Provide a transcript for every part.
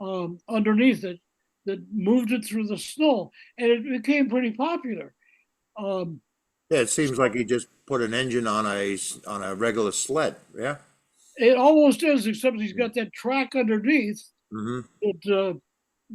underneath it that moved it through the snow, and it became pretty popular. Um, Yeah, it seems like he just put an engine on a regular sled. Yeah. it almost is, except he's got that track underneath Mm-hmm. that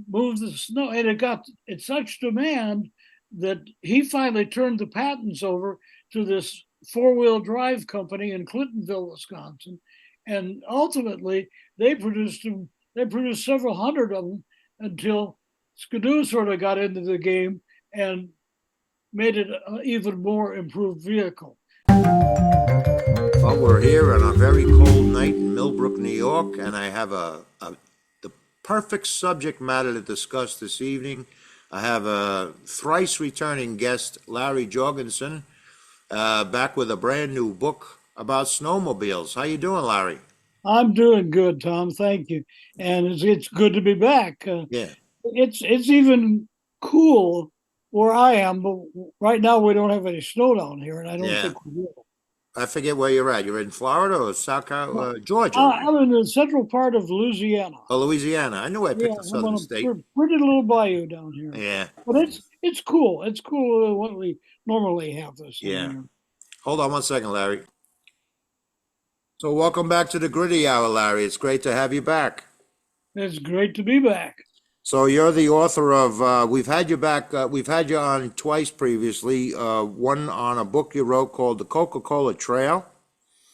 moves the snow, and it got in such demand that he finally turned the patents over to this four-wheel drive company in Clintonville, Wisconsin, and ultimately they produced them. They produced several hundred of them until Skidoo sort of got into the game and made it an even more improved vehicle. Well, we're here on a very cold night in Millbrook, New York, and I have the perfect subject matter to discuss this evening. I have a thrice returning guest, Larry Jorgensen, back with a brand new book about snowmobiles. How you doing, Larry? I'm doing good, Tom. Thank you, and it's good to be back. Yeah, It's even cool where I am, but right now we don't have any snow down here, and I don't yeah. think we will. I forget where you're at. You're in Florida or South No, Carolina, Georgia, right? I'm in the central part of Louisiana. Oh, Louisiana. I knew I Yeah, picked a I'm southern on a state. pretty little bayou down here, Yeah, but it's cool. It's cool what we normally have this time of yeah. year. Hold on one second, Larry. So, welcome back to the Gritty Hour, Larry. It's great to have you back. It's great to be back. So you're the author of. We've had you back. We've had you on twice previously. One on a book you wrote called "The Coca-Cola Trail,"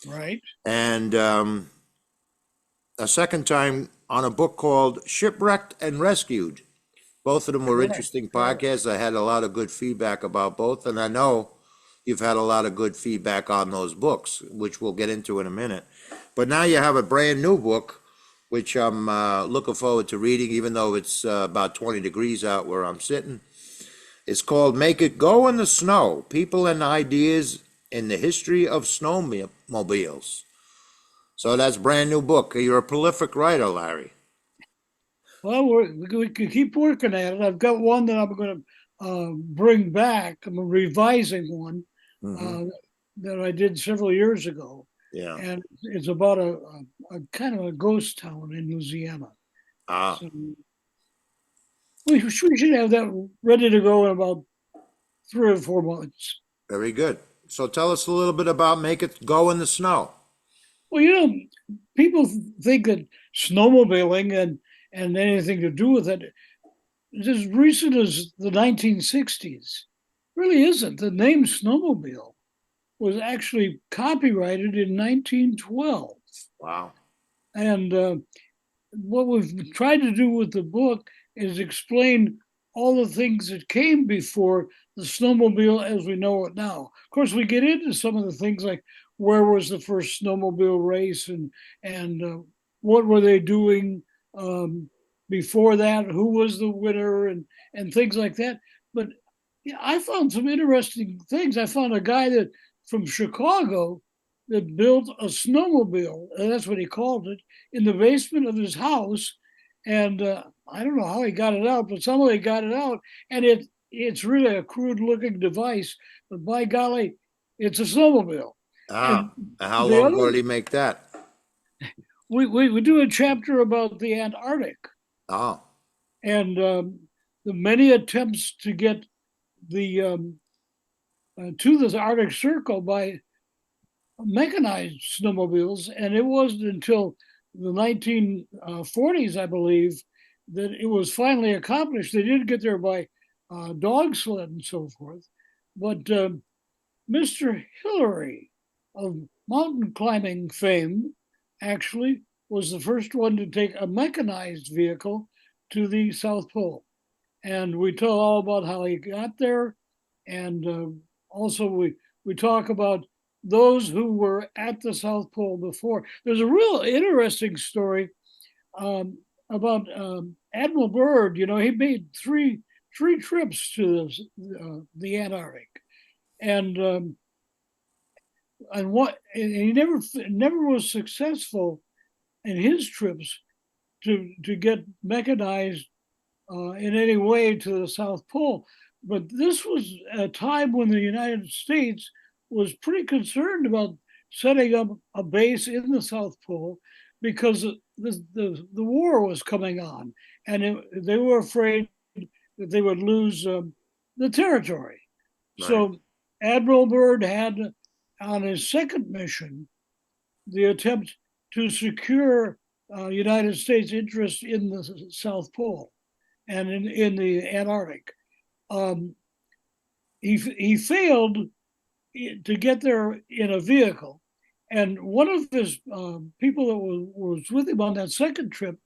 Right? and a second time on a book called "Shipwrecked and Rescued." Both of them were Correct. interesting Correct. podcasts. I had a lot of good feedback about both, and I know you've had a lot of good feedback on those books, which we'll get into in a minute. But now you have a brand new book, which I'm looking forward to reading, even though it's about 20 degrees out where I'm sitting. It's called Make It Go in the Snow, People and Ideas in the History of Snowmobiles. So that's a brand new book. You're a prolific writer, Larry. Well, we can keep working at it. I've got one that I'm going to bring back. I'm revising one Mm-hmm. uh, that I did several years ago, Yeah. and it's about a kind of a ghost town in Louisiana. Ah, So we should have that ready to go in about 3 or 4 months. very good. So tell us a little bit about Make It Go in the Snow. Well, people think that snowmobiling and anything to do with it is as recent as the 1960s. Really isn't. The name snowmobile was actually copyrighted in 1912. Wow. And what we've tried to do with the book is explain all the things that came before the snowmobile as we know it now. Of course, we get into some of the things like where was the first snowmobile race and what were they doing before that? Who was the winner and things like that. But yeah, I found some interesting things. I found a guy that from Chicago that built a snowmobile, and that's what he called it, in the basement of his house. And I don't know how he got it out, but somebody got it out, and it's really a crude looking device, but by golly, it's a snowmobile. And Ah, and how the long other, ago did he make that? we do a chapter about the Antarctic Oh, and the many attempts to get the to this Arctic Circle by mechanized snowmobiles, and it wasn't until the 1940s, I believe, that it was finally accomplished. They did get there by dog sled and so forth, but Mr. Hillary of mountain climbing fame actually was the first one to take a mechanized vehicle to the South Pole. And we tell all about how he got there. And also, we talk about those who were at the South Pole before. There's a real interesting story um, about Admiral Byrd. You know, he made three trips to the Antarctic, and and he never was successful in his trips to get mechanized in any way to the South Pole. But this was a time when the United States was pretty concerned about setting up a base in the South Pole because the war was coming on, and they were afraid that they would lose the territory. Right. So Admiral Byrd had on his second mission the attempt to secure United States interest in the South Pole and in the Antarctic. Um, he failed to get there in a vehicle, and one of his people that was with him on that second trip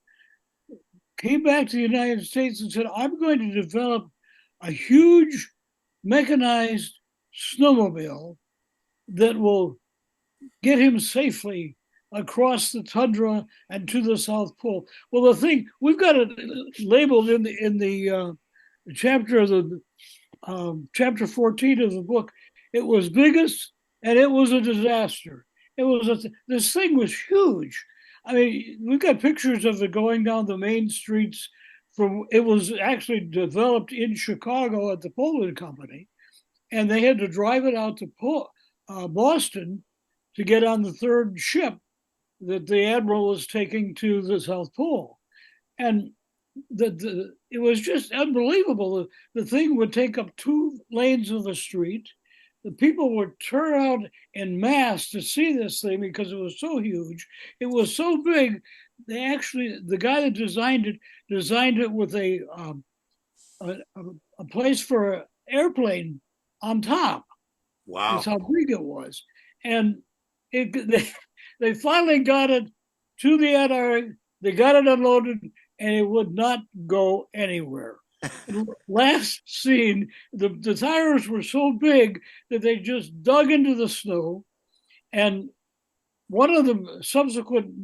came back to the United States and said, "I'm going to develop a huge mechanized snowmobile that will get him safely across the tundra and to the South Pole." Well, the thing we've got it labeled in the chapter of the chapter 14 of the book. It was biggest and it was a disaster. This thing was huge. I mean, we've got pictures of it going down the main streets. It was actually developed in Chicago at the Poland Company, and they had to drive it out to Boston to get on the third ship that the admiral was taking to the South Pole. And it was just unbelievable. The thing would take up 2 lanes of the street. The people would turn out en masse to see this thing because it was so huge. It was so big. The guy that designed it with a, a place for an airplane on top. That's Wow. how big it was. And they finally got it to the Antarctic. They got it unloaded, and it would not go anywhere. Last seen, the tires were so big that they just dug into the snow. And one of the subsequent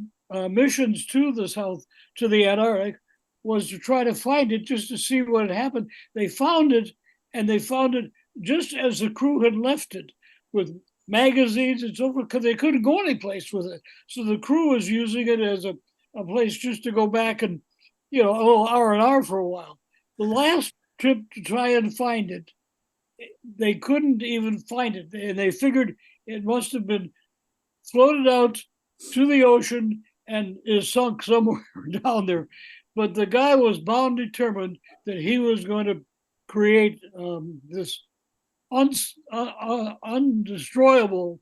missions to the Antarctic, was to try to find it just to see what had happened. They found it, and they found it just as the crew had left it, with magazines and so forth, because they couldn't go anyplace with it. So the crew was using it as a place just to go back and, a little R&R for a while. The last trip to try and find it, they couldn't even find it. And they figured it must have been floated out to the ocean and is sunk somewhere down there. But the guy was bound determined that he was going to create this undestroyable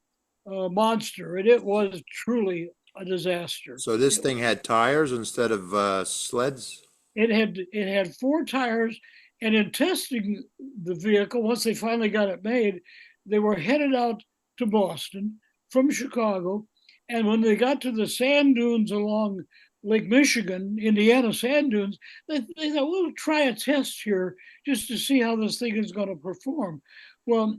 monster, and it was truly a disaster. So this thing had tires instead of sleds? It had 4 tires, and in testing the vehicle, once they finally got it made, they were headed out to Boston from Chicago, and when they got to the sand dunes along Lake Michigan, Indiana sand dunes, they thought, we'll try a test here just to see how this thing is going to perform. Well,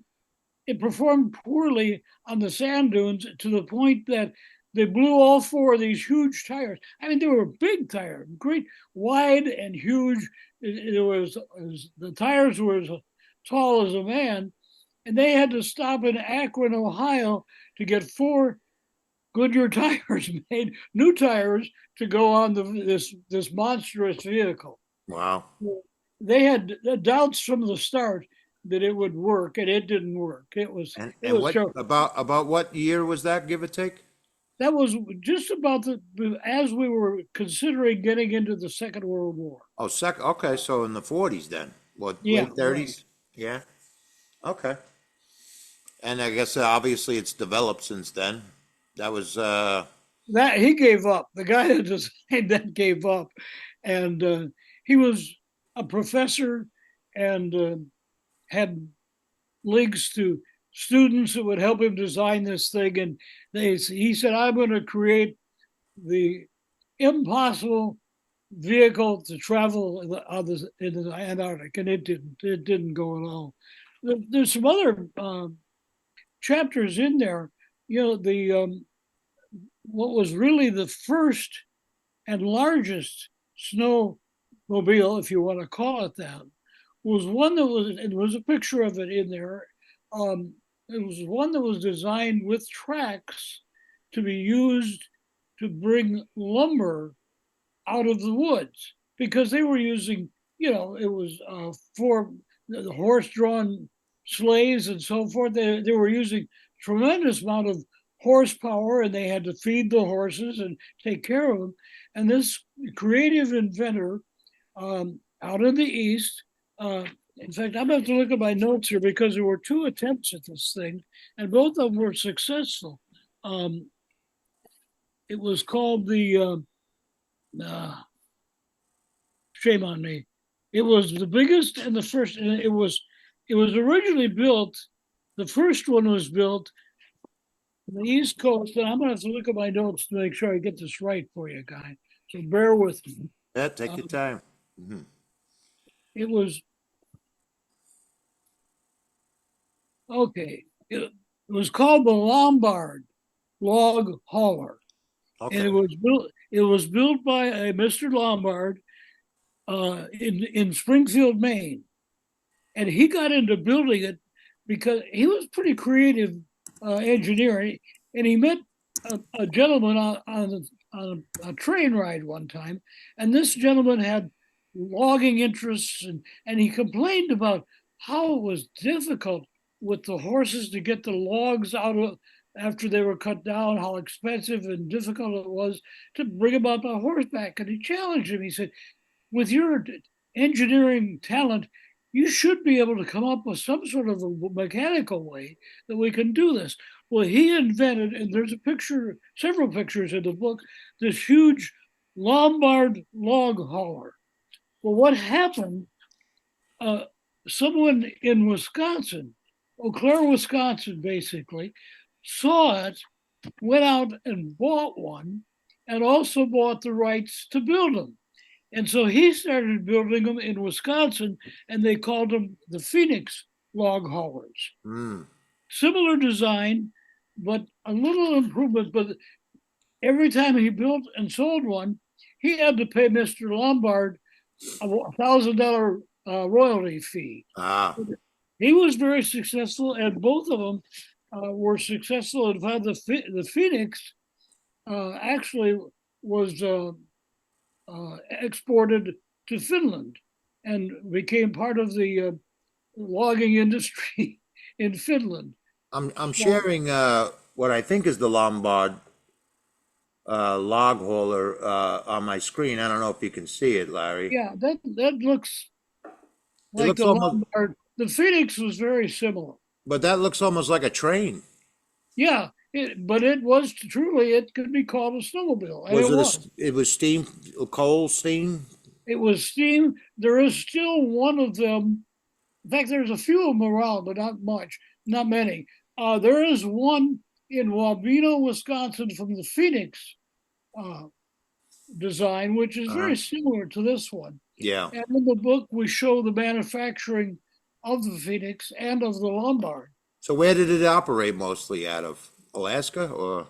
it performed poorly on the sand dunes to the point that they blew all 4 of these huge tires. I mean, they were big tires, great, wide and huge. The tires were as tall as a man, and they had to stop in Akron, Ohio, to get 4 Goodyear tires made, new tires, to go on this monstrous vehicle. Wow. They had doubts from the start that it would work, and it didn't work. It was What terrible. about what year was that, give or take? That was just about as we were considering getting into the Second World War. Oh, okay, so in the 40s then. What, Yeah, late right. 30s? Yeah. Okay. And I guess obviously it's developed since then. That was That he gave up. The guy that designed that gave up, and he was a professor and had links to students that would help him design this thing. And he said, "I'm going to create the impossible vehicle to travel in the Antarctic," and it didn't. It didn't go at all. There's some other chapters in there. The what was really the first and largest snowmobile, if you want to call it that, was one that was, and there was a picture of it in there. It was one that was designed with tracks to be used to bring lumber out of the woods, because they were using, it was for the horse-drawn sleighs and so forth. They were using tremendous amount of horsepower, and they had to feed the horses and take care of them. And this creative inventor out in the East, in fact, I'm going to have to look at my notes here because there were two attempts at this thing, and both of them were successful. Um, it was called shame on me. It was the biggest and the first, and it was originally built. The first one was built on the East Coast, and I'm gonna have to look at my notes to make sure I get this right for you, guy. So bear with me. Yeah, take your Um, time. Mhm. it was okay. It was called the Lombard Log Hauler, and Okay. It was built by a Mr. Lombard in Springfield, Maine, and he got into building it because he was pretty creative engineer, and he met a gentleman on a train ride one time, and this gentleman had logging interests, and he complained about how it was difficult with the horses to get the logs out of after they were cut down, how expensive and difficult it was to bring them up on horseback. And he challenged him. He said, with your engineering talent, you should be able to come up with some sort of a mechanical way that we can do this. Well, he invented, and there's a picture, several pictures in the book, this huge Lombard log hauler. Well, what happened? Uh, Someone in Wisconsin, Eau Claire, Wisconsin, basically, saw it, went out and bought one, and also bought the rights to build them. And so he started building them in Wisconsin, and they called them the Phoenix log haulers. Mm. Similar design, but a little improvement. But every time he built and sold one, he had to pay Mr. Lombard $1,000 royalty fee. Ah, He was very successful, and both of them were successful. In fact, the Phoenix actually was exported to Finland and became part of the logging industry in Finland. I'm So sharing what I think is the Lombard log hauler on my screen. I don't know if you can see it, Larry. yeah, that looks It like looks the almost, Lombard. The Phoenix was very similar. but that looks almost like a train. Yeah, but it was truly, it could be called a snowmobile, and Was it it was. it was steam, coal steam? It was steam. There is still one of them. In fact, there's a few of them around, but not much, not many. There is one in Wabino, Wisconsin, from the Phoenix uh, design, which is Uh-huh. very similar to this one. Yeah. And in the book, we show the manufacturing of the Phoenix and of the Lombard. So where did it operate mostly out of? Alaska or?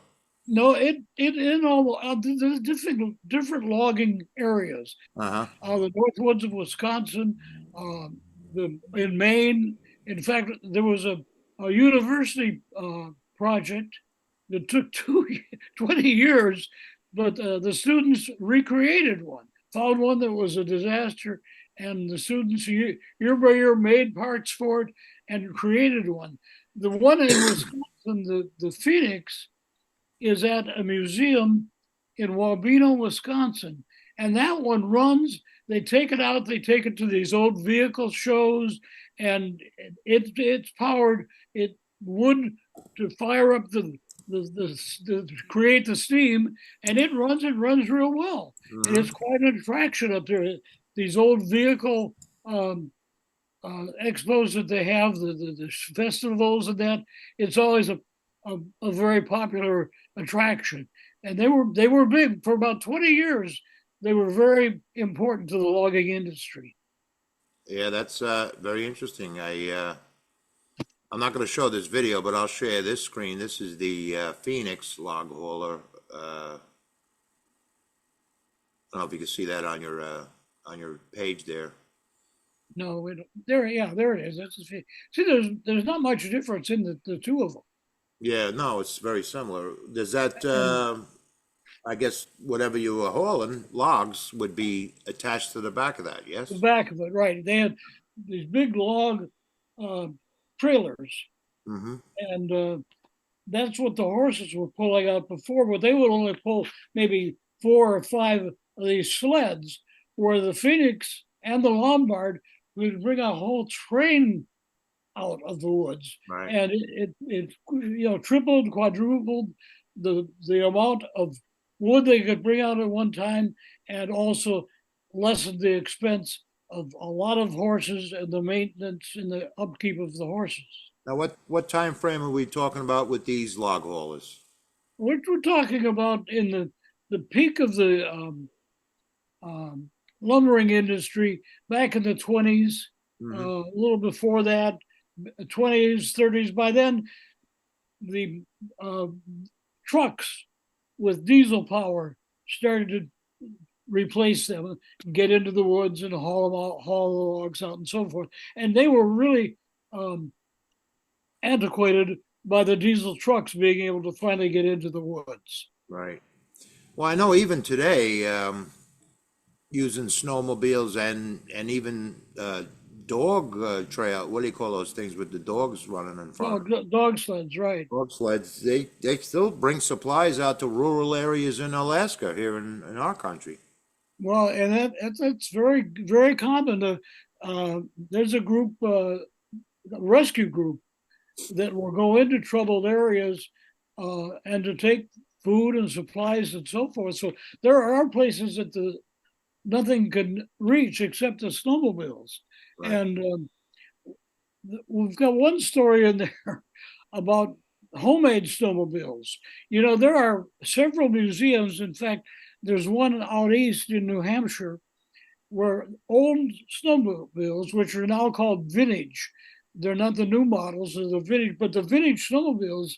No, it in all there's different logging areas. Uh-huh. The North Woods of Wisconsin, in Maine. In fact, there was a university project that took 20 years, but the students recreated one, found one that was a disaster, and the students year by year made parts for it and created one. The one in Wisconsin, the Phoenix, is at a museum in Wabino, Wisconsin. And that one runs, they take it out, they take it to these old vehicle shows, and it's powered, it wood to fire up the create the steam, and it runs real well. And Hmm. it's quite an attraction up there. These old vehicle expos that they have, the festivals and that, it's always a very popular attraction. And they were big for about 20 years. They were very important to the logging industry. Yeah, that's very interesting. I'm not going to show this video, but I'll share this screen. This is the Phoenix log hauler. I don't know if you can see that on your page there. No, there, yeah, there it is. See, there's not much difference in the two of them. Yeah, no, it's very similar. Does that, And I guess, whatever you were hauling, logs would be attached to the back of that, the yes? back of it, right? They had these big log uh, trailers, Mm-hmm. and that's what the horses were pulling out before, but they would only pull maybe 4 or 5 of these sleds, where the Phoenix and the Lombard would bring a whole train out of the woods, Right. and it tripled, quadrupled the amount of wood they could bring out at one time, and also lessened the expense of a lot of horses and the maintenance and the upkeep of the horses. Now, what time frame are we talking about with these log haulers? We're talking about in the peak of the um, lumbering industry back in the 20s, Hmm. a little before that, 20s, 30s. By then, the uh, trucks with diesel power started to replace them, get into the woods and haul them out, haul the logs out, and so forth. And they were really um, antiquated by the diesel trucks being able to finally get into the woods. Right. Well, I know even today, using snowmobiles and even dog trail. What do you call those things with the dogs running in front of them? Dog sleds, right? Dog sleds. They still bring supplies out to rural areas in Alaska here in our country. Well, and that's very common. There's a group, a rescue group, that will go into troubled areas and to take food and supplies and so forth. So there are places that the nothing can reach except the snowmobiles. Right. And we've got one story in there about homemade snowmobiles. There are several museums. In fact, there's one out east in New Hampshire where old snowmobiles, which are now called vintage, they're not the new models, they're the vintage, but the vintage snowmobiles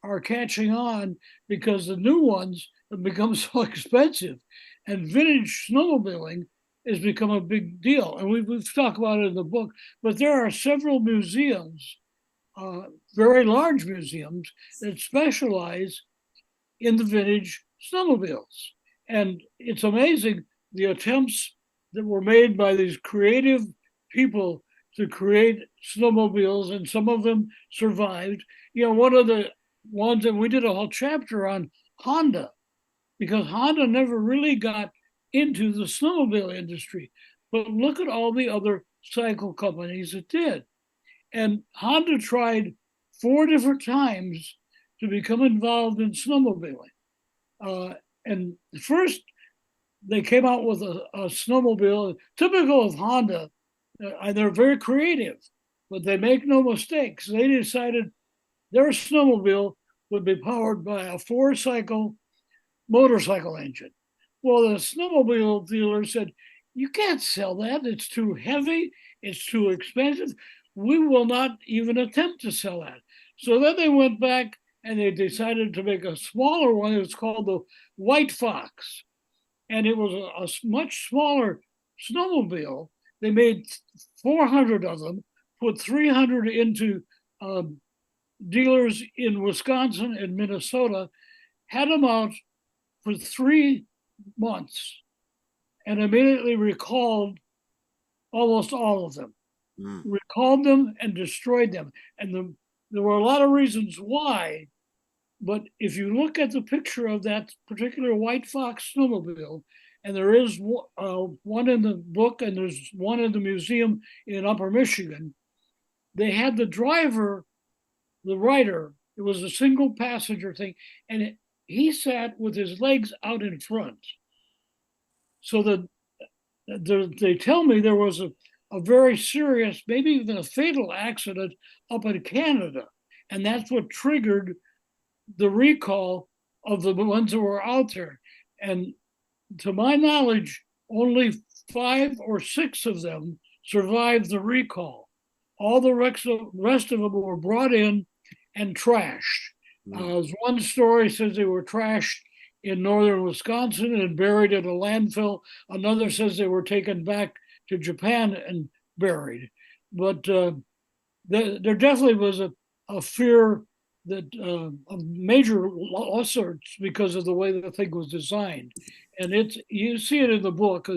are catching on because the new ones have become so expensive. And vintage snowmobiling has become a big deal. And we've talked about it in the book, but there are several museums, uh, very large museums, that specialize in the vintage snowmobiles. And it's amazing the attempts that were made by these creative people to create snowmobiles, and some of them survived. One of the ones that we did a whole chapter on Honda, because Honda never really got into the snowmobile industry. But look at all the other cycle companies that did. And Honda tried 4 different times to become involved in snowmobiling. And first, they came out with a snowmobile typical of Honda. They're very creative, but they make no mistakes. They decided their snowmobile would be powered by a 4-cycle motorcycle engine. Well, the snowmobile dealer said, "You can't sell that. It's too heavy. It's too expensive. We will not even attempt to sell that." So then they went back and they decided to make a smaller one. It was called the White Fox, and it was a much smaller snowmobile. They made 400 of them, put 300 into dealers in Wisconsin and Minnesota, had them out for 3 months, and immediately recalled almost all of them. Mm. Recalled them and destroyed them. And there were a lot of reasons why, but if you look at the picture of that particular White Fox snowmobile, and there is one in the book and there's one in the museum in Upper Michigan, they had the driver, the rider, it was a single passenger thing, and he sat with his legs out in front. So they tell me there was a very serious, maybe even a fatal accident up in Canada. And that's what triggered the recall of the ones that were out there. And to my knowledge, only 5 or 6 of them survived the recall. All the rest of them were brought in and trashed. One story says they were trashed in northern Wisconsin and buried in a landfill. Another says they were taken back to Japan and buried. But there definitely was a fear that of major lawsuits because of the way the thing was designed. And you see it in the book.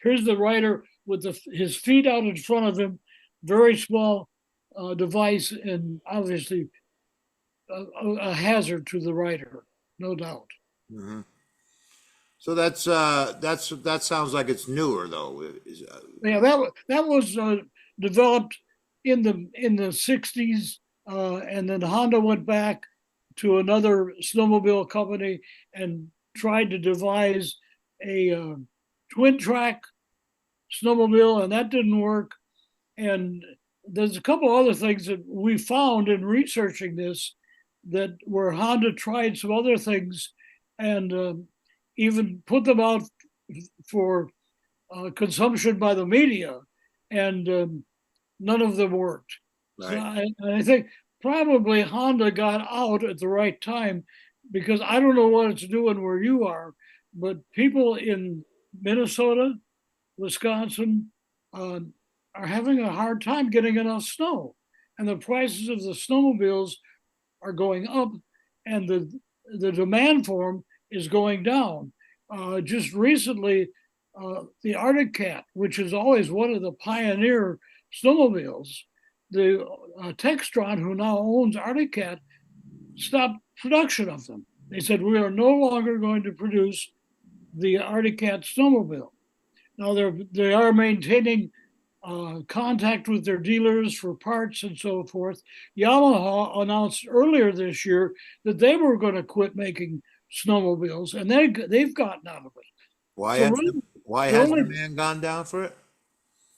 Here's the rider with his feet out in front of him, very small device, and obviously a hazard to the rider, no doubt. Hmm. So that sounds like it's newer though. Yeah, that was developed in the '60s, and then Honda went back to another snowmobile company and tried to devise a twin track snowmobile, and that didn't work. And there's a couple other things that we found in researching this that where Honda tried some other things and even put them out for consumption by the media, and none of them worked. So Right. I think probably Honda got out at the right time because I don't know what it's doing where you are, but people in Minnesota, Wisconsin, uh, are having a hard time getting enough snow, and the prices of the snowmobiles are going up, and the demand for them is going down. Just recently, the Arctic Cat, which is always one of the pioneer snowmobiles, the Textron, who now owns Arctic Cat, stopped production of them. They said we are no longer going to produce the Arctic Cat snowmobile. Now they are maintaining contact with their dealers for parts and so forth. Yamaha announced earlier this year that they were going to quit making snowmobiles, and they've gotten out of it. Why So has really, why the has only demand gone down for it?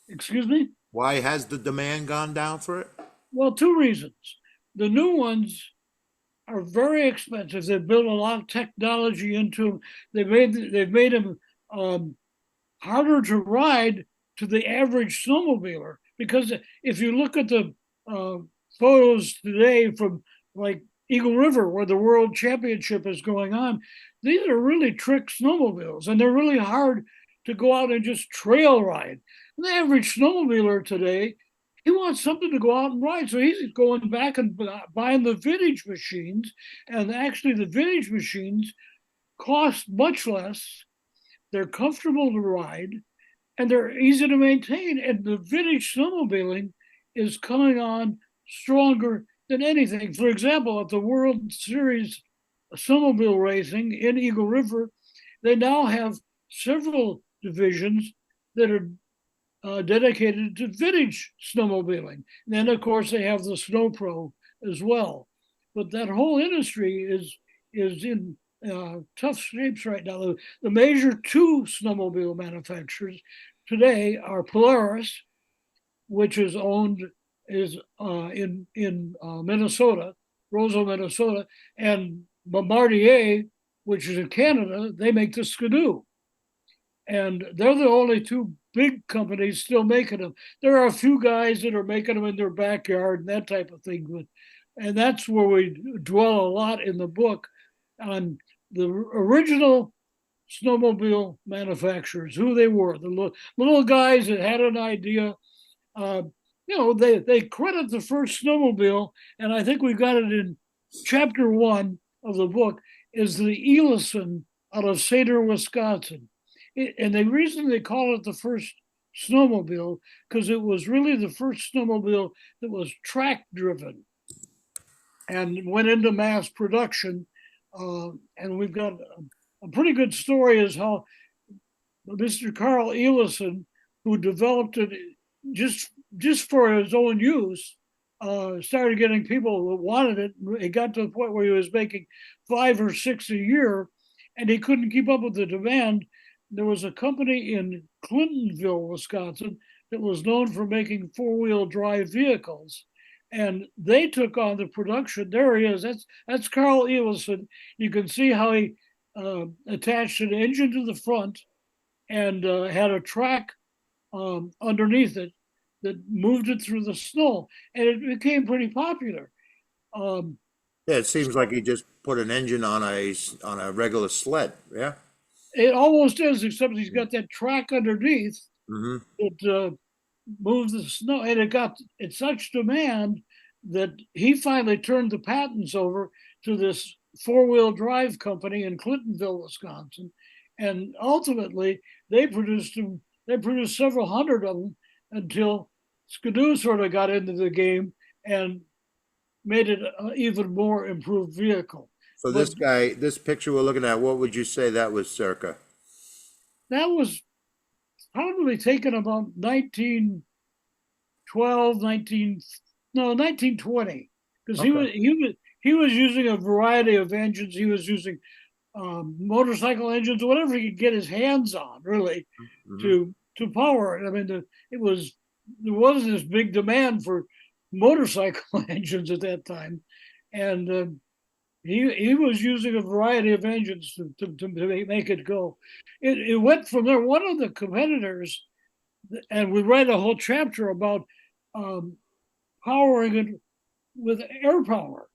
excuse me, Why has the demand gone down for it? well, two reasons. The new ones are very expensive. They've built a lot of technology into them. They've made them harder to ride to the average snowmobiler because if you look at the uh, photos today from like Eagle River where the World Championship is going on, these are really trick snowmobiles and they're really hard to go out and just trail ride. The average snowmobiler today, he wants something to go out and ride, so he's going back and buying the vintage machines, and actually the vintage machines cost much less. They're comfortable to ride, and they're easy to maintain. And the vintage snowmobiling is coming on stronger than anything. For example, at the World Series snowmobile racing in Eagle River, they now have several divisions that are dedicated to vintage snowmobiling. And then, of course, they have the Snow Pro as well. But that whole industry is in tough shapes right now. The major two snowmobile manufacturers today are Polaris, which is in Minnesota, Roseville, Minnesota, and Bombardier, which is in Canada. They make the Skidoo, and they're the only two big companies still making them. There are a few guys that are making them in their backyard and that type of thing, and that's where we dwell a lot in the book on the original snowmobile manufacturers, who they were, the little guys that had an idea. Uh, they credit the first snowmobile, and I think we got it in chapter 1 of the book, is the Ellison out of Sater, Wisconsin. And the reason they call it the first snowmobile, because it was really the first snowmobile that was track driven and went into mass production. And we've got a pretty good story is how Mr. Carl Ellison, who developed it just for his own use, started getting people that wanted it. It got to the point where he was making 5 or 6 a year, and he couldn't keep up with the demand. There was a company in Clintonville, Wisconsin, that was known for making four-wheel drive vehicles, and they took on the production. There he is. That's Carl Ellison. You can see how he attached an engine to the front and had a track underneath it that moved it through the snow, and it became pretty popular. Um, Yeah, it seems like he just put an engine on a regular sled. Yeah. it almost is, except he's got that track underneath Hmm. that moves the snow, and it got it's such demand that he finally turned the patents over to this four-wheel drive company in Clintonville, Wisconsin, and ultimately they produced them. They produced several hundred of them until Skidoo sort of got into the game, and made it an even more improved vehicle. So But this guy, this picture we're looking at, what would you say that was circa? that was probably taken about 1912, 19, no, 1920, because Okay. he was using a variety of engines. He was using motorcycle engines, whatever he could get his hands on, really, Hmm. to power it. I mean, there wasn't this big demand for motorcycle engines at that time, and he was using a variety of engines to make it go. It went from there. One of the competitors, and we write a whole chapter about um, powering it with air power,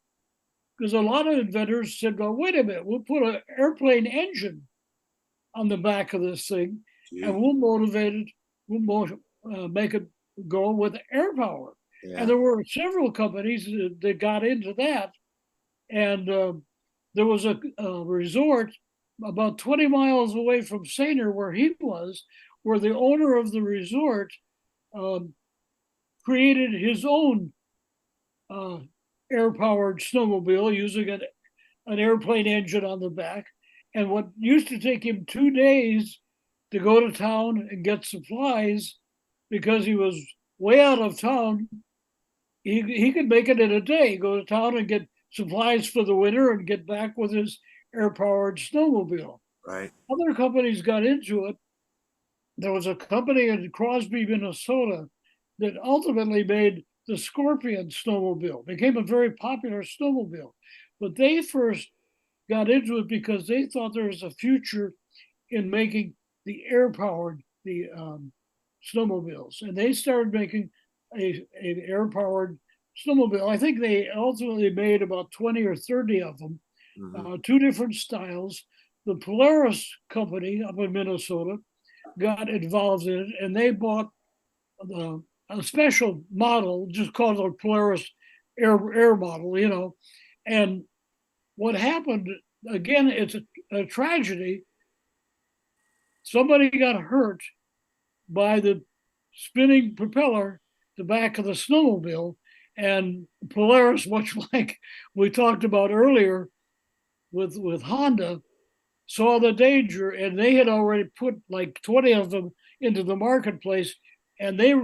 because a lot of inventors said, "Well, wait a minute, we'll put an airplane engine on the back of this thing, and Gee, we'll motivate it. Make it go with air power." And yeah, there were several companies that got into that, and there was a resort about 20 miles away from Sainer, where he was, where the owner of the resort um, created his own uh, air powered snowmobile using an airplane engine on the back. And what used to take him 2 days to go to town and get supplies because he was way out of town, he could make it in a day, go to town and get supplies for the winter and get back with his air powered snowmobile. right, Other companies got into it. There was a company in Crosby, Minnesota that ultimately made the Scorpion snowmobile, became a very popular snowmobile. But they first got into it because they thought there was a future in making the air powered snowmobiles, and they started making a air powered snowmobile. I think they ultimately made about 20 or 30 of them, hmm, two different styles. The Polaris company up in Minnesota got involved in it, and they bought a special model, just called a Polaris air model, And what happened again? It's a tragedy. Somebody got hurt by the spinning propeller, the back of the snowmobile, and Polaris, much like we talked about earlier with Honda, saw the danger, and they had already put like 20 of them into the marketplace, and they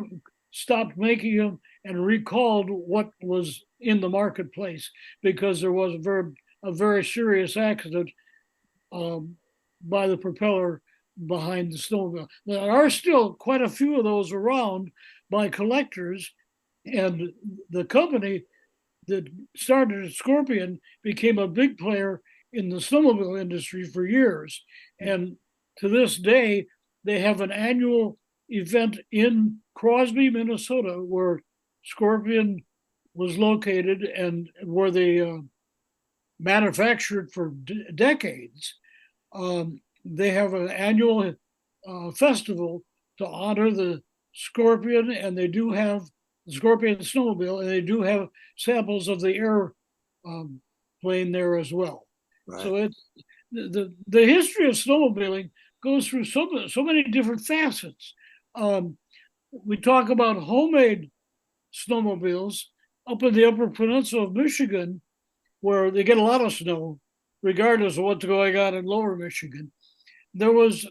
stopped making them and recalled what was in the marketplace because there was a very serious accident um, by the propeller behind the snowmobile. There are still quite a few of those around by collectors, and the company that started Scorpion became a big player in the snowmobile industry for years. And to this day, they have an annual event in Crosby, Minnesota, where Scorpion was located and where they manufactured for decades. They have an annual festival to honor the Scorpion, and they do have the Scorpion snowmobile, and they do have samples of the air um, plane there as well. right. So it's the history of snowmobiling goes through so many different facets. Um, we talk about homemade snowmobiles up in the Upper Peninsula of Michigan, where they get a lot of snow, regardless of what's going on in Lower Michigan. There was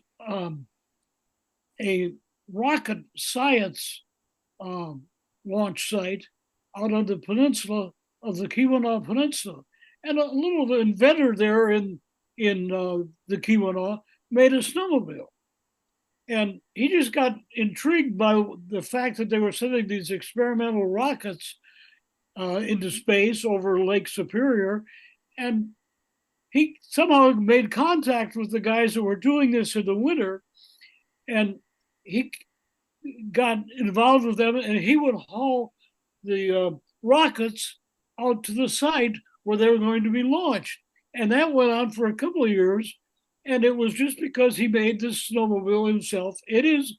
a rocket science um, launch site out on the peninsula of the Keweenaw Peninsula, and a little inventor there in the Keweenaw made a snowmobile. And he just got intrigued by the fact that they were sending these experimental rockets into space over Lake Superior, and he somehow made contact with the guys that were doing this in the winter, and he got involved with them, and he would haul the rockets out to the site where they were going to be launched. And that went on for a couple of years. And it was just because he made this snowmobile himself in his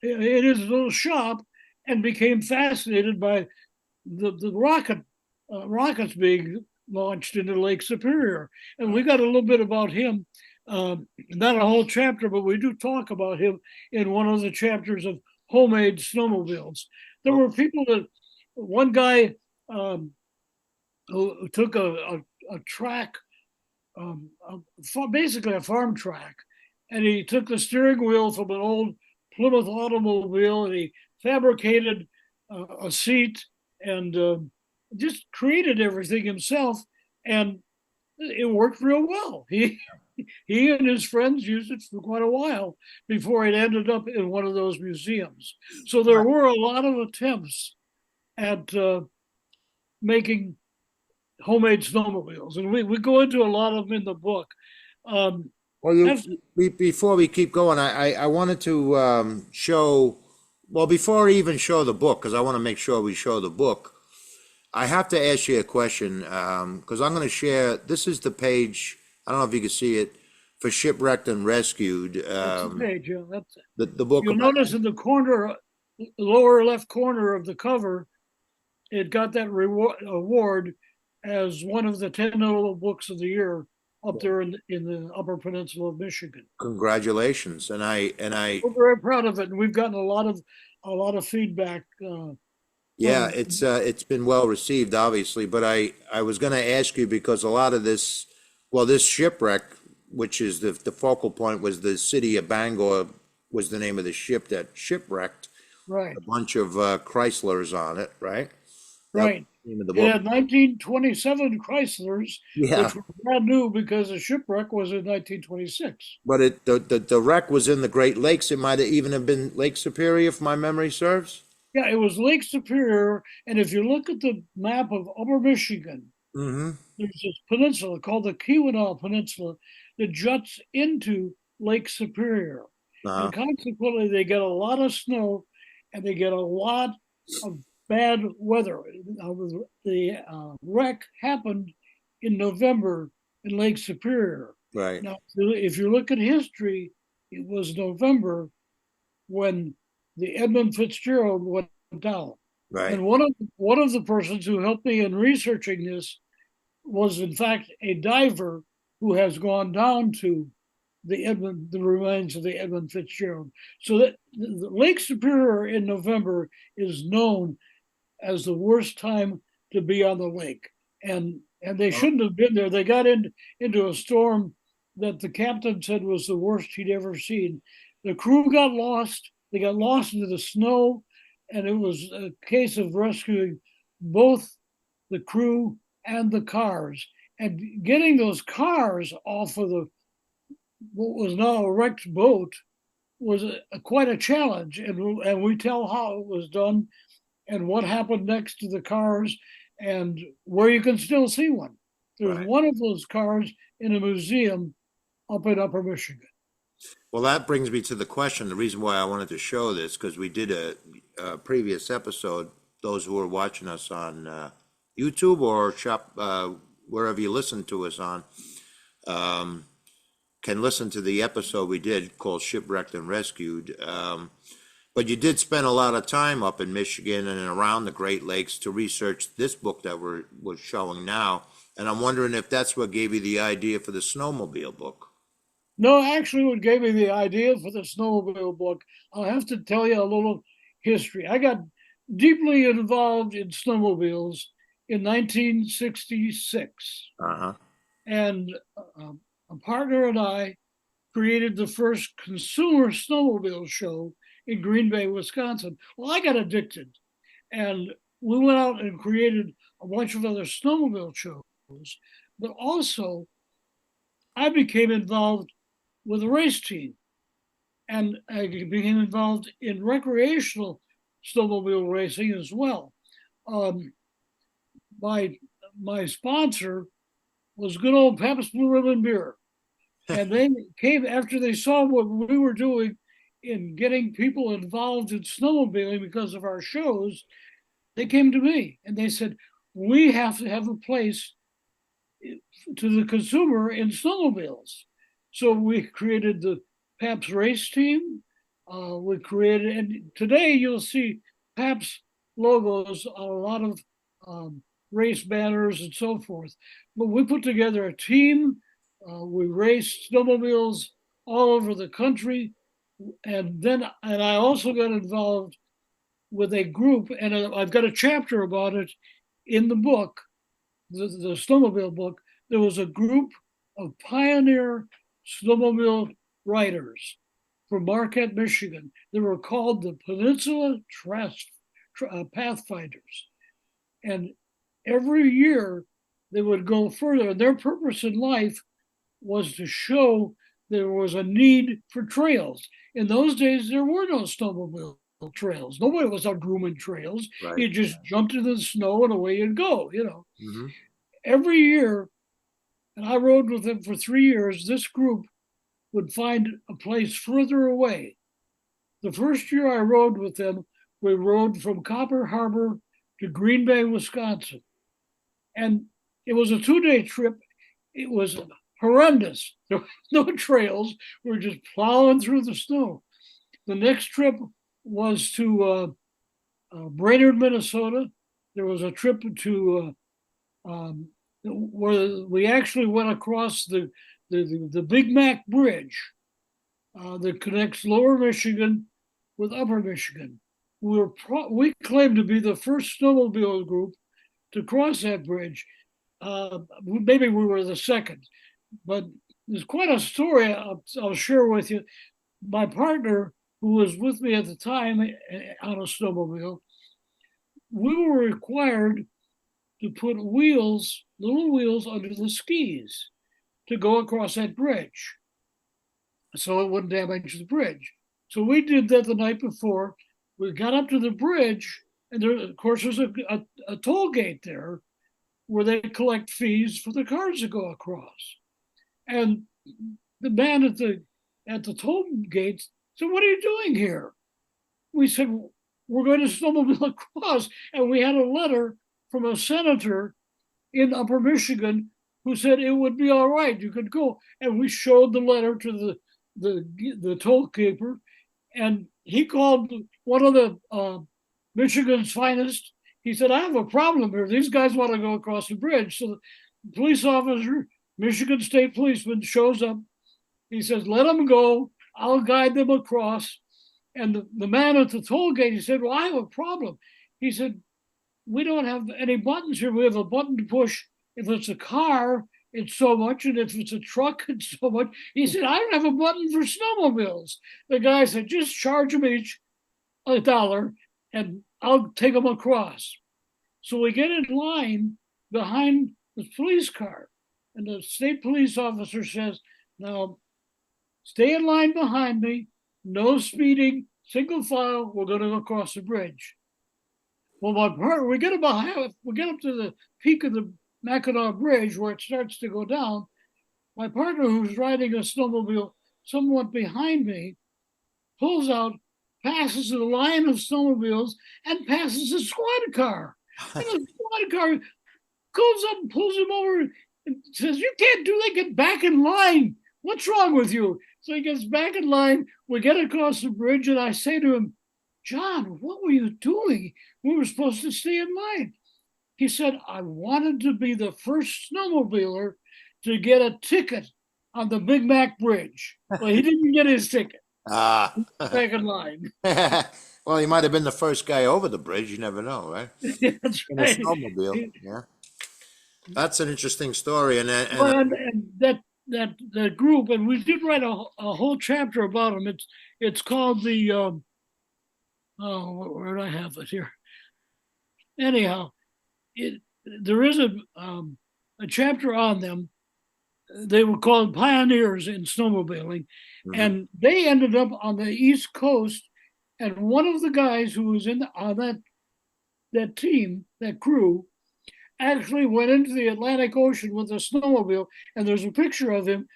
little shop, and became fascinated by the rockets being launched into Lake Superior. And we got a little bit about him, not a whole chapter, but we do talk about him in one of the chapters of homemade snowmobiles. There Oh, were people that one guy um, who took a track, basically a farm track, and he took the steering wheel from an old Plymouth automobile and he fabricated a seat and just created everything himself, and it worked real well. He and his friends used it for quite a while before it ended up in one of those museums. So there were a lot of attempts at making homemade snowmobiles, and we go into a lot of them in the book. Um, Well, I've, before we keep going, I wanted to show, well, before I even show the book, because I want to make sure we show the book, I have to ask you a question, because I'm going to share, this is the page, I don't know if you can see it, for Shipwrecked and Rescued. that's the page. Yeah, that's it. The book You'll about, notice in the corner, lower left corner of the cover, it got that award as one of the 10 notable books of the year up there in the Upper Peninsula of Michigan. congratulations. We're very proud of it, and we've gotten a lot of feedback Yeah, from. it's been well received, obviously, but I was going to ask you because a lot of this, well, this shipwreck, which is the focal point, was the city of Bangor, was the name of the ship that shipwrecked. Right, A bunch of Chryslers on it, right? That was right. the name of the It book. had 1927 Chryslers, Yeah, which were brand new because the shipwreck was in 1926. but the wreck was in the Great Lakes. It might have even have been Lake Superior, if my memory serves. Yeah, it was Lake Superior, and if you look at the map of Upper Michigan, Mm-hmm. there's this peninsula called the Keweenaw Peninsula that juts into Lake Superior. Uh, And consequently, they get a lot of snow and they get a lot of bad weather. The wreck happened in November in Lake Superior. right, Now, if you look at history, it was November when the Edmund Fitzgerald went down. right, And one of the persons who helped me in researching this was in fact a diver who has gone down to the remains of the Edmund Fitzgerald. So that the Lake Superior in November is known as the worst time to be on the lake, and they oh, shouldn't have been there. They got into a storm that the captain said was the worst he'd ever seen. The crew got lost. They got lost into the snow, and it was a case of rescuing both the crew and the cars, and getting those cars off of the what was now a wrecked boat was quite a challenge, and we tell how it was done and what happened next to the cars and where you can still see one. There's right. one of those cars in a museum up in Upper Michigan. Well, that brings me to the question. The reason why I wanted to show this, because we did a previous episode. Those who are watching us on YouTube or wherever you listen to us on, um, can listen to the episode we did called Shipwrecked and Rescued. But you did spend a lot of time up in Michigan and around the Great Lakes to research this book that we're showing now. And I'm wondering if that's what gave you the idea for the snowmobile book. No, actually, what gave me the idea for the snowmobile book, I'll have to tell you a little history. I got deeply involved in snowmobiles in 1966, Uh-huh. and a partner and I created the first consumer snowmobile show in Green Bay, Wisconsin. Well, I got addicted, and we went out and created a bunch of other snowmobile shows, but also I became involved with a race team, and I became involved in recreational snowmobile racing as well. Um, my my sponsor was good old Pabst Blue Ribbon beer, and they came after they saw what we were doing in getting people involved in snowmobiling because of our shows. They came to me and they said, "We have to have a place to the consumer in snowmobiles." So we created the Pabst race team. We created, and today you'll see Pabst logos on a lot of race banners and so forth. But we put together a team. We raced snowmobiles all over the country, and I also got involved with a group, and I've got a chapter about it in the book the snowmobile book, there was a group of pioneer snowmobile riders from Marquette, Michigan. They were called the Peninsula Pathfinders. And every year they would go further. And their purpose in life was to show there was a need for trails. In those days, there were no snowmobile trails. Nobody was out grooming trails. Right. You just jumped into the snow and away you'd go, you know. Mm-hmm. Every year, and I rode with them for 3 years, this group would find a place further away. The first year I rode with them, we rode from Copper Harbor to Green Bay, Wisconsin. And it was a 2-day trip. It was horrendous. There were no trails. We were just plowing through the snow. The next trip was to Brainerd, Minnesota. There was a trip to where we actually went across the Big Mac Bridge that connects Lower Michigan with Upper Michigan. We claimed to be the first snowmobile group to cross that bridge. Maybe we were the second, but there's quite a story I'll share with you. My partner, who was with me at the time on a snowmobile, we were required to put wheels, little wheels, under the skis to go across that bridge so it wouldn't damage the bridge. So we did that the night before. We got up to the bridge, and there, of course, there's a toll gate there where they collect fees for the cars to go across. And the man at the toll gate said, "What are you doing here?" We said, "We're going to snowmobile across." And we had a letter from a senator in Upper Michigan who said it would be all right, you could go. And we showed the letter to the toll keeper, and he called one of the Michigan's finest. He said, "I have a problem here. These guys want to go across the bridge." So the police officer, Michigan State policeman, shows up. He says, "Let them go. I'll guide them across." And the man at the toll gate, he said, "Well, I have a problem." He said, "We don't have any buttons here. We have a button to push. If it's a car, it's so much. And if it's a truck, it's so much." He said, "I don't have a button for snowmobiles." The guy said, "Just charge them each $1 and I'll take them across." So we get in line behind the police car. And the state police officer says, "Now, stay in line behind me. No speeding, single file. We're going to go across the bridge." Well, my partner, we get up to the peak of the Mackinac Bridge where it starts to go down. My partner, who's riding a snowmobile somewhat behind me, pulls out, passes the line of snowmobiles, and passes a squad car. And the squad car goes up and pulls him over and says, "You can't do that. Get back in line. What's wrong with you?" So he gets back in line. We get across the bridge, and I say to him, "John, what were you doing? We were supposed to stay in line." He said, "I wanted to be the first snowmobiler to get a ticket on the Big Mac Bridge." Well, he didn't get his ticket. Ah. Back in line. Well, he might have been the first guy over the bridge. You never know, right? That's In a right. snowmobile. Yeah. That's an interesting story. And That group, and we did write a whole chapter about them. It's called the where do I have it here? Anyhow, there is a chapter on them. They were called pioneers in snowmobiling, and they ended up on the East Coast. And one of the guys who was on that team, that crew, actually went into the Atlantic Ocean with a snowmobile, and there's a picture of him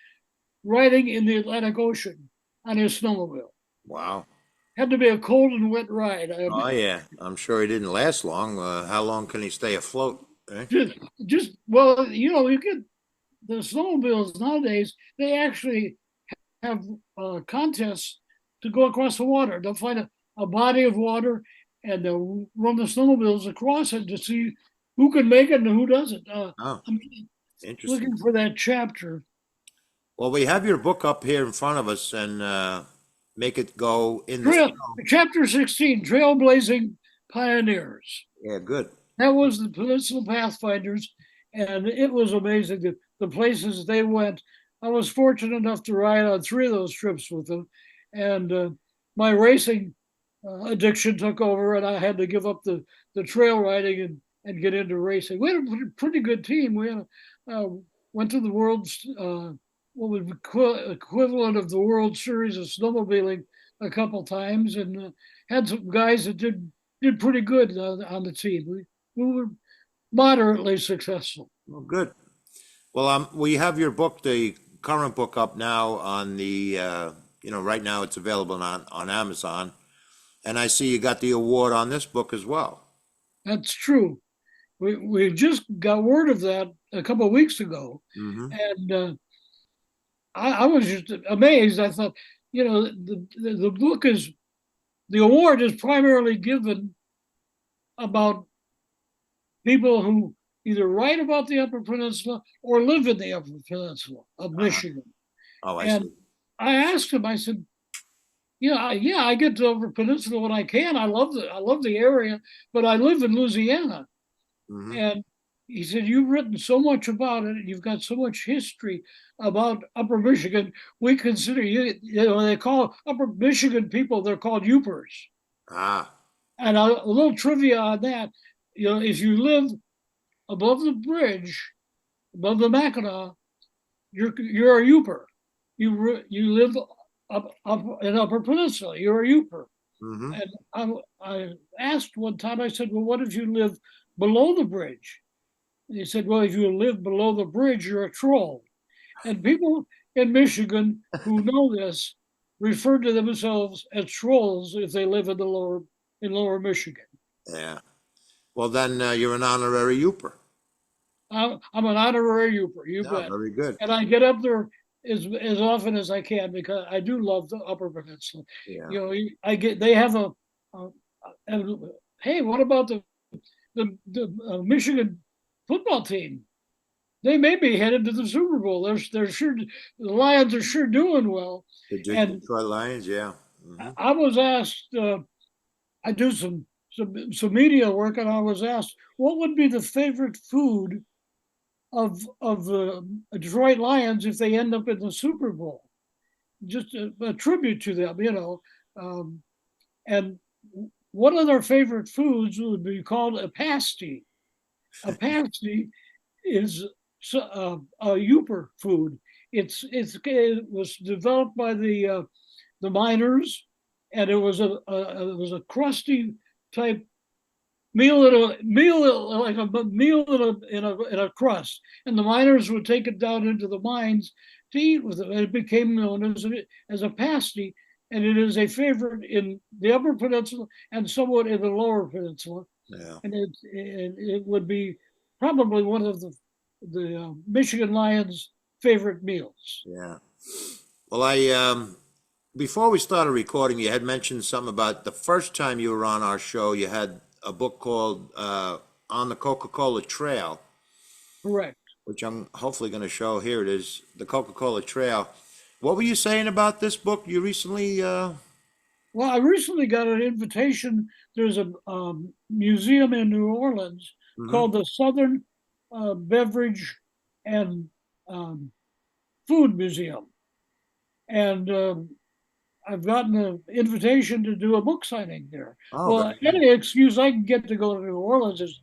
riding in the Atlantic Ocean on his snowmobile. wow. Had to be a cold and wet ride. Oh yeah, I'm sure he didn't last long. How long can he stay afloat? Eh? Well, you get the snowmobiles nowadays. They actually have contests to go across the water. They'll find a body of water and they'll run the snowmobiles across it to see who can make it and who doesn't. Oh, I'm interesting. looking for that chapter. Well, we have your book up here in front of us, and make it go in the snow. Chapter 16, Trailblazing Pioneers. Yeah, good. That was the Peninsula Pathfinders. and it was amazing the places they went. I was fortunate enough to ride on three of those trips with them, and my racing addiction took over, and I had to give up the trail riding and get into racing. We had a pretty good team. We had went to the world's what was equivalent of the World Series of snowmobiling a couple times, and had some guys that did pretty good on the team. We were moderately successful. Well, good. Well, we have your book, the current book, up now on the, right now it's available on Amazon. And I see you got the award on this book as well. That's true. We just got word of that a couple of weeks ago, Mm-hmm. and I was just amazed. I thought, the book is the award is primarily given about people who either write about the Upper Peninsula or live in the Upper Peninsula of Uh-huh. Michigan. Oh, I And see. I asked him, I said, I get to Upper Peninsula when I can. I love the area, but I live in Louisiana. Mm-hmm. And he said, you've written so much about it. You've got so much history about Upper Michigan. We consider they call Upper Michigan people, they're called Yoopers. Ah, And a little trivia on that, if you live above the bridge, above the Mackinac, you're a Yooper. You live up in Upper Peninsula. You're a Yooper. mm-hmm. And I asked one time. I said, "Well, what if you live below the bridge?" And he said, "Well, if you live below the bridge, you're a troll." And people in Michigan who know this refer to themselves as trolls if they live in lower Michigan. Yeah. Well, then you're an honorary Youper. I'm an honorary Yooper, you Yeah, bet. very good. And I get up there as often as I can because I do love the Upper Peninsula. Yeah. I get they have a hey, what about the Michigan football team? They may be headed to the Super Bowl. They're sure the Lions are sure doing well. The And Detroit Lions, yeah. Mm-hmm. I was asked. I do some media work, and I was asked what would be the favorite food of the Detroit Lions if they end up in the Super Bowl. Just a tribute to them. Um, and one of their favorite foods would be called a pasty. A pasty is a Yooper food. It was developed by the miners, and it was a crusty type meal like a meal in a crust, and the miners would take it down into the mines to eat with it. It became known as a pasty, and it is a favorite in the Upper Peninsula and somewhat in the Lower Peninsula. Yeah. And it would be probably one of the Michigan Lions' favorite meals. Yeah. Well, I before we started recording, you had mentioned something about the first time you were on our show. You had a book called "On the Coca-Cola Trail," Correct. which I'm hopefully going to show. Here it is, the Coca-Cola Trail. What were you saying about this book? You recently, Well, I recently got an invitation. There's a museum in New Orleans mhm. called the Southern Beverage and um, Food Museum. And I've gotten an invitation to do a book signing there. Oh, Well, very good. any excuse I can get to go to New Orleans is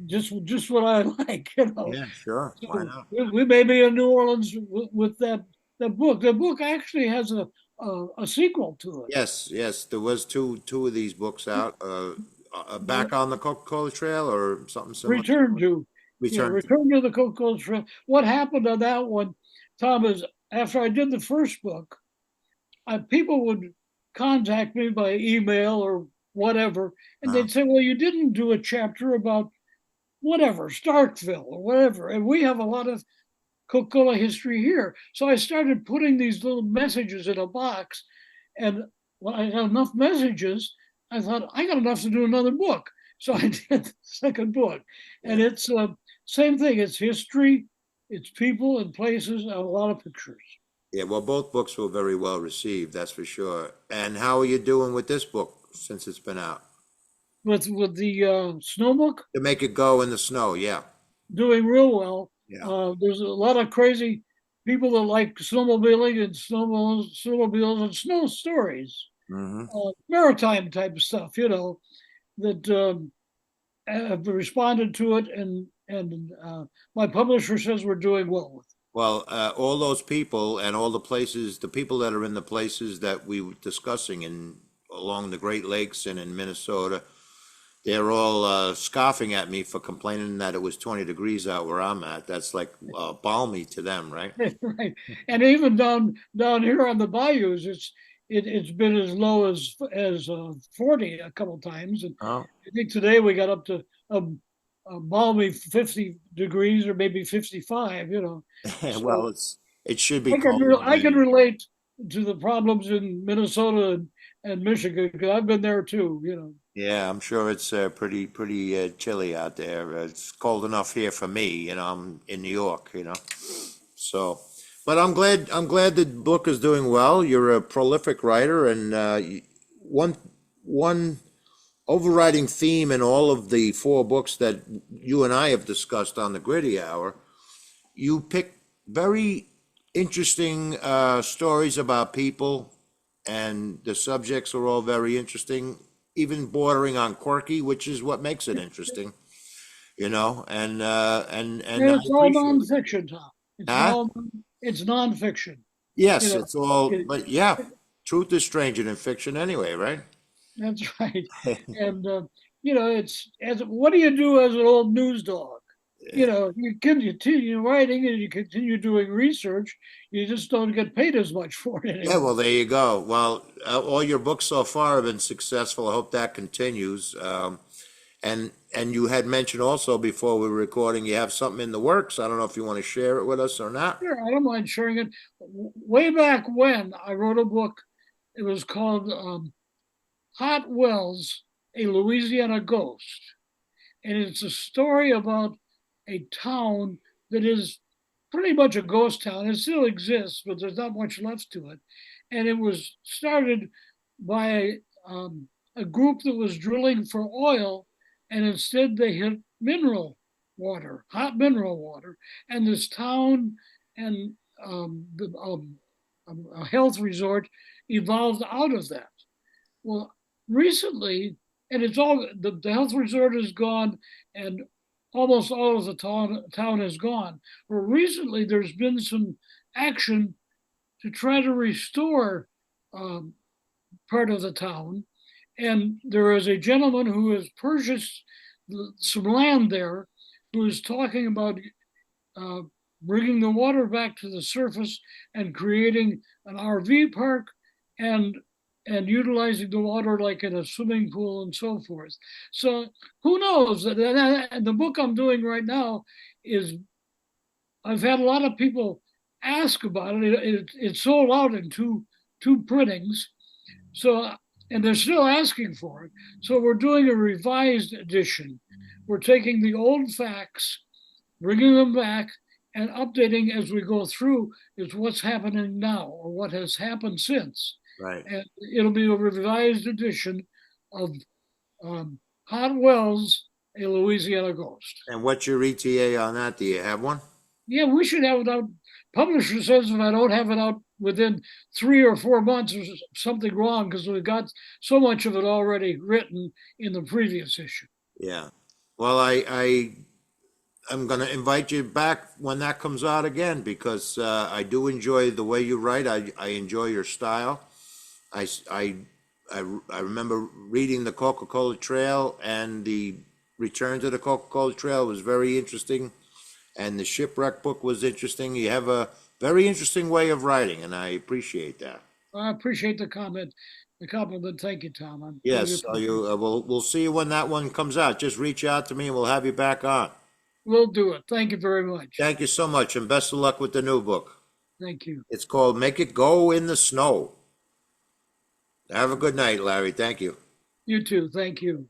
just what I like. Yeah, sure. Why So not? we may be in New Orleans with that book. The book actually has a sequel to it. Yes, yes. There was two of these books out. Back on the Coca-Cola Trail or something similar. Return to, yeah, Return to. Return to the Coca-Cola Trail. What happened on that one, Tom, is after I did the first book, people would contact me by email or whatever, and Uh, they'd say, "Well, you didn't do a chapter about whatever Starkville or whatever," and we have a lot of Coca-Cola history here. So I started putting these little messages in a box, and when I got enough messages, I thought I got enough to do another book. So I did the second book, and yeah. it's same thing. It's history, it's people and places, and a lot of pictures. Yeah, well, both books were very well received, that's for sure. And how are you doing with this book since it's been out? With the snow book, To make it go in the snow, yeah. doing real well. Yeah. There's a lot of crazy people that like snowmobiling and snowmobiles and snow stories, Hmm. maritime type of stuff, that have responded to it, and my publisher says we're doing well with it. Well, all those people and all the places, the people that are in the places that we were discussing in along the Great Lakes and in Minnesota, they're all scoffing at me for complaining that it was 20 degrees out where I'm at. That's like balmy to them, right? Right. And even down here on the bayous, it's been as low as 40 a couple times, and Oh, I think today we got up to a balmy 50 degrees or maybe 55. So well, it should be cold I can again. relate to the problems in Minnesota and Michigan because I've been there too. Yeah, I'm sure it's pretty chilly out there. It's cold enough here for me. I'm in New York. So, but I'm glad the book is doing well. You're a prolific writer, and one overriding theme in all of the four books that you and I have discussed on the Gritty Hour, you pick very interesting stories about people, and the subjects are all very interesting, even bordering on quirky, which is what makes it interesting. And And I it's all appreciate it. nonfiction, Tom. Huh? It's nonfiction. You Yes, know, it's all, it, but yeah, truth is stranger than fiction anyway, right? that's right. And it's as what do you do as an old news dog? You continue writing and you continue doing research. You just don't get paid as much for it Yeah, well, anymore. there you go. Well, all your books so far have been successful. I hope that continues. And you had mentioned also before we were recording, you have something in the works. I don't know if you want to share it with us or not. Sure, I don't mind sharing it. Way back when I wrote a book, it was called Hot Wells, a Louisiana Ghost. And it's a story about a town that is pretty much a ghost town. It still exists, but there's not much left to it. And it was started by a group that was drilling for oil, and instead they hit mineral water, hot mineral water. And this town and a health resort evolved out of that. Well, recently, and it's all the health resort is gone, and almost all of the town is gone. But recently, there's been some action to try to restore um, part of the town, and there is a gentleman who has purchased some land there, who is talking about uh, bringing the water back to the surface and creating an RV park and utilizing the water like in a swimming pool and so forth. So who knows? And the book I'm doing right now is I've had a lot of people ask about it. It sold out in two printings. So and they're still asking for it. So we're doing a revised edition. We're taking the old facts, bringing them back, and updating as we go through is what's happening now or what has happened since. Right. And it'll be a revised edition of Hot Wells, a Louisiana Ghost. And what's your ETA on that? Do you have one? Yeah, we should have it out. Publisher says if I don't have it out within 3 or 4 months, there's something wrong because we've got so much of it already written in the previous issue. Yeah. Well, I'm going to invite you back when that comes out again because I do enjoy the way you write. I enjoy your style. I, s- I remember reading the Coca-Cola Trail, and the Return to the Coca-Cola Trail was very interesting, and the Shipwreck book was interesting. You have a very interesting way of writing, and I appreciate that. I appreciate the compliment. Thank you, Tom. I really Yes, so appreciate it. we'll see you when that one comes out. Just reach out to me and we'll have you back on. We'll do it. Thank you very much. Thank you so much, and best of luck with the new book. Thank you. It's called Make It Go in the Snow. Have a good night, Larry. Thank you. You too. Thank you.